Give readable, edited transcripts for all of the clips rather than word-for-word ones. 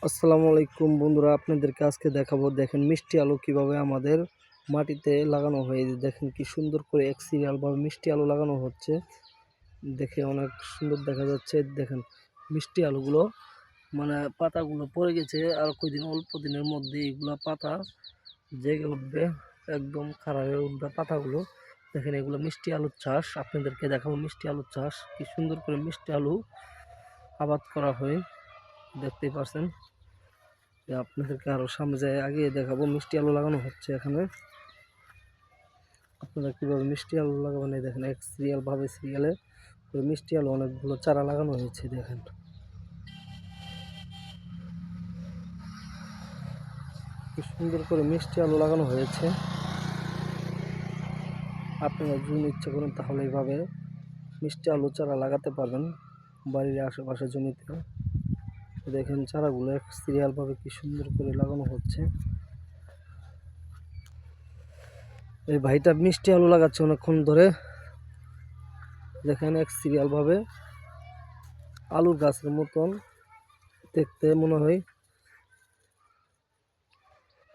আসসালামু আলাইকুম বন্ধুরা, আপনাদেরকে আজকে দেখাবো। দেখেন মিষ্টি আলু কিভাবে আমাদের মাটিতে লাগানো হয়। দেখেন কি সুন্দর করে এক সিরিয়াল ভাবে মিষ্টি আলু লাগানো হচ্ছে। দেখে অনেক সুন্দর দেখা যাচ্ছে। দেখেন মিষ্টি আলুগুলো মানে পাতাগুলো পড়ে গেছে, আর কয়দিন অল্প দিনের মধ্যে এগুলা পাতা জেগে উঠবে, একদম খারাপ হয়ে উঠবে পাতাগুলো। দেখেন এগুলো মিষ্টি আলুর চাষ। আপনাদেরকে দেখাবো মিষ্টি আলুর চাষ কি সুন্দর করে মিষ্টি আলু আবাদ করা হয়, দেখতেই পাচ্ছেন। আপনাদেরকে আরো সামনে যায় আগে দেখাবো মিষ্টি আলু লাগানো হচ্ছে এখানে। আপনারা কিভাবে মিষ্টি আলু লাগাবেন, দেখেন এক সিরিয়াল ভাবে সিরিয়ালে মিষ্টি আলু অনেকগুলো চারা লাগানো হয়েছে। দেখেন কি সুন্দর করে মিষ্টি আলু লাগানো হয়েছে। আপনারা যদি ইচ্ছা করেন তাহলে এইভাবে মিষ্টি আলু চারা লাগাতে পারবেন বাড়ির আশেপাশে জমিতে। দেখেন চারাগুলো এক সিরিয়াল ভাবে কি সুন্দর করে লাগানো হচ্ছে। এই ভাইটা মিষ্টি আলু লাগাচ্ছে অনেকক্ষণ ধরে। দেখেন এক সিরিয়াল ভাবে আলুর গাছের মতন দেখতে মনে হয়।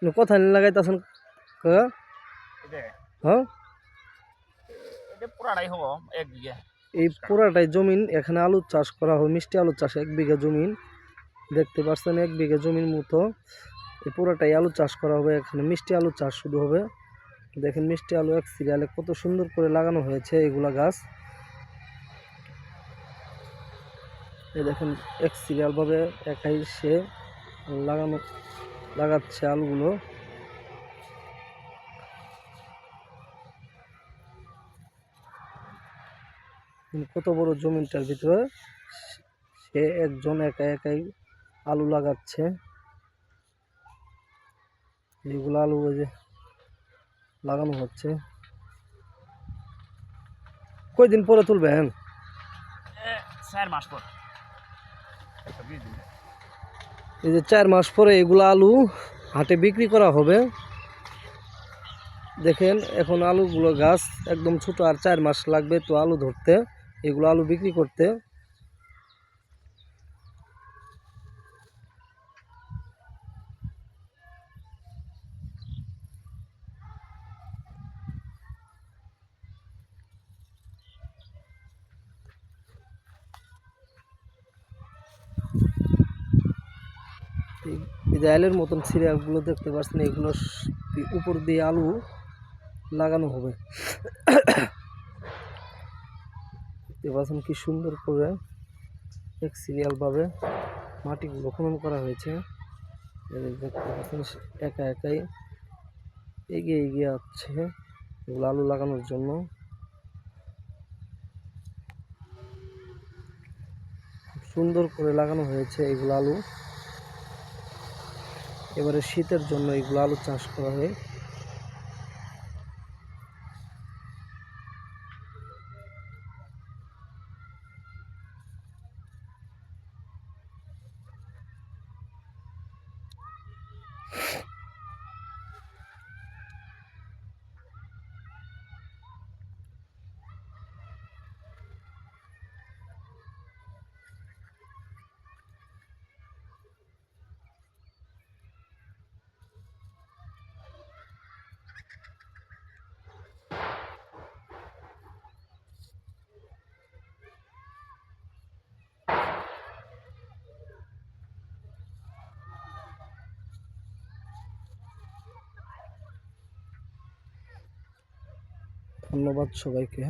কোথায় লাগাইতেছেন? হ্যাঁ, এই পুরাটাই জমিন, এখানে আলুর চাষ করা হয়, মিষ্টি আলুর চাষ 1 বিঘা জমিন। দেখতে পাচ্ছেন 1 বিঘা জমির মতো এই পুরাটাই আলু চাষ করা হবে। এখানে মিষ্টি আলু চাষ শুরু হবে। দেখেন মিষ্টি আলু এক সিরিয়ালে কত সুন্দর করে লাগানো হয়েছে এগুলা গাছ। এই দেখেন এক সিরিয়াল ভাবে একাই সে লাগাচ্ছে আলুগুলো। কত বড় জমিনটার ভিতরে সে একজন একাই আলু লাগাচ্ছে। যেগুলো আলু ওই যে লাগানো হচ্ছে। কয়দিন পরে তুলবেন? 4 মাস পর। এই যে 4 মাস পরে এগুলো আলু হাটে বিক্রি করা হবে। দেখেন এখন আলুগুলো গাছ একদম ছোট, আর 4 মাস লাগবে তো আলু ধরতে, এগুলো আলু বিক্রি করতে। এই দেয়ালের মতন সিরিয়ালগুলো দেখতে পাচ্ছেন, এগুলো উপর দিয়ে আলু লাগানো হবে। দেখতে পাচ্ছেন কি সুন্দর করে এক সিরিয়াল ভাবে মাটিগুলো খনন করা হয়েছে। দেখতে পাচ্ছেন একাই এগিয়ে যাচ্ছে এগুলো আলু লাগানোর জন্য। সুন্দর করে লাগানো হয়েছে এগুলো আলু। এবারে শীতের জন্য এগুলো আলু চাষ করা হয়। ধন্যবাদ সবাইকে।